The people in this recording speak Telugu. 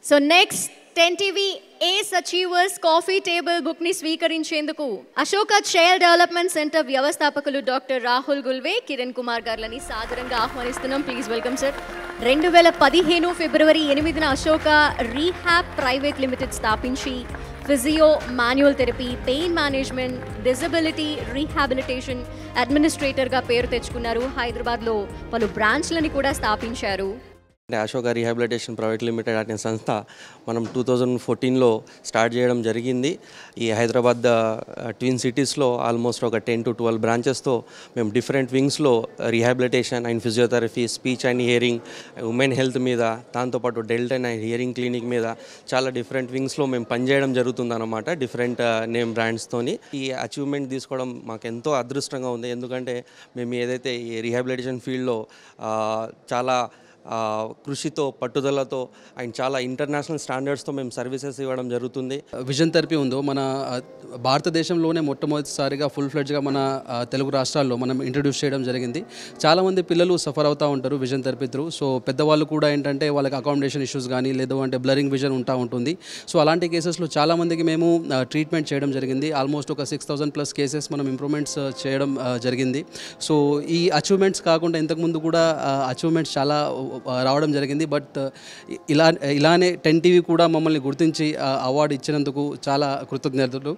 So next 10 TV ace achievers coffee table book ని స్వీకరించేందుకు అశోక చైల్డ్ డెవలప్మెంట్ సెంటర్ వ్యవస్థాపకులు డాక్టర్ రాహుల్ గుల్వే, కిరణ్ కుమార్ గార్లని సాదరంగా ఆహ్వానిస్తున్నాం. Please welcome sir. 2015 ఫిబ్రవరి 8న అశోక రీహాబ్ ప్రైవేట్ లిమిటెడ్ స్థాపించి physio, manual therapy, pain management, disability rehabilitation అడ్మినిస్ట్రేటర్గా పేరు తెచ్చుకున్నారు. హైదరాబాద్లో పలు బ్రాంచ్లని కూడా స్థాపించారు. అశోక రీహాబిలిటేషన్ ప్రైవేట్ లిమిటెడ్ అనే సంస్థ మనం 2014లో స్టార్ట్ చేయడం జరిగింది. ఈ హైదరాబాద్ ట్విన్ సిటీస్లో ఆల్మోస్ట్ ఒక 10 to 12 బ్రాంచెస్తో మేము డిఫరెంట్ వింగ్స్లో rehabilitation and physiotherapy, speech and hearing, women health మీద, దాంతోపాటు డెంటల్ అండ్ హియరింగ్ క్లినిక్ మీద చాలా డిఫరెంట్ వింగ్స్లో మేము పనిచేయడం జరుగుతుందన్నమాట, డిఫరెంట్ నేమ్ బ్రాండ్స్తోని. ఈ అచీవ్మెంట్ తీసుకోవడం మాకు ఎంతో అదృష్టంగా ఉంది. ఎందుకంటే మేము ఏదైతే ఈ రీహాబిలిటేషన్ ఫీల్డ్లో చాలా కృషితో, పట్టుదలతో అండ్ చాలా ఇంటర్నేషనల్ స్టాండర్డ్స్తో మేము సర్వీసెస్ ఇవ్వడం జరుగుతుంది. విజన్ థెరపీ ఉందో మన భారతదేశంలోనే మొట్టమొదటిసారిగా ఫుల్ ఫ్లెడ్జ్గా మన తెలుగు రాష్ట్రాల్లో మనం ఇంట్రడ్యూస్ చేయడం జరిగింది. చాలామంది పిల్లలు సఫర్ అవుతూ ఉంటారు విజన్ థెరపీ త్రూ. సో పెద్దవాళ్ళు కూడా ఏంటంటే వాళ్ళకి అకామిడేషన్ ఇష్యూస్ కానీ లేదు అంటే బ్లరింగ్ విజన్ ఉంటుంది. సో అలాంటి కేసెస్లో చాలామందికి మేము ట్రీట్మెంట్ చేయడం జరిగింది. ఆల్మోస్ట్ ఒక 6,000+ కేసెస్ మనం ఇంప్రూవ్మెంట్స్ చేయడం జరిగింది. సో ఈ అచీవ్మెంట్స్ కాకుండా ఇంతకుముందు కూడా అచీవ్మెంట్స్ చాలా రావడం జరిగింది. బట్ ఇలానే 10 టీవీ కూడా మమ్మల్ని గుర్తించి అవార్డు ఇచ్చినందుకు చాలా కృతజ్ఞతలు.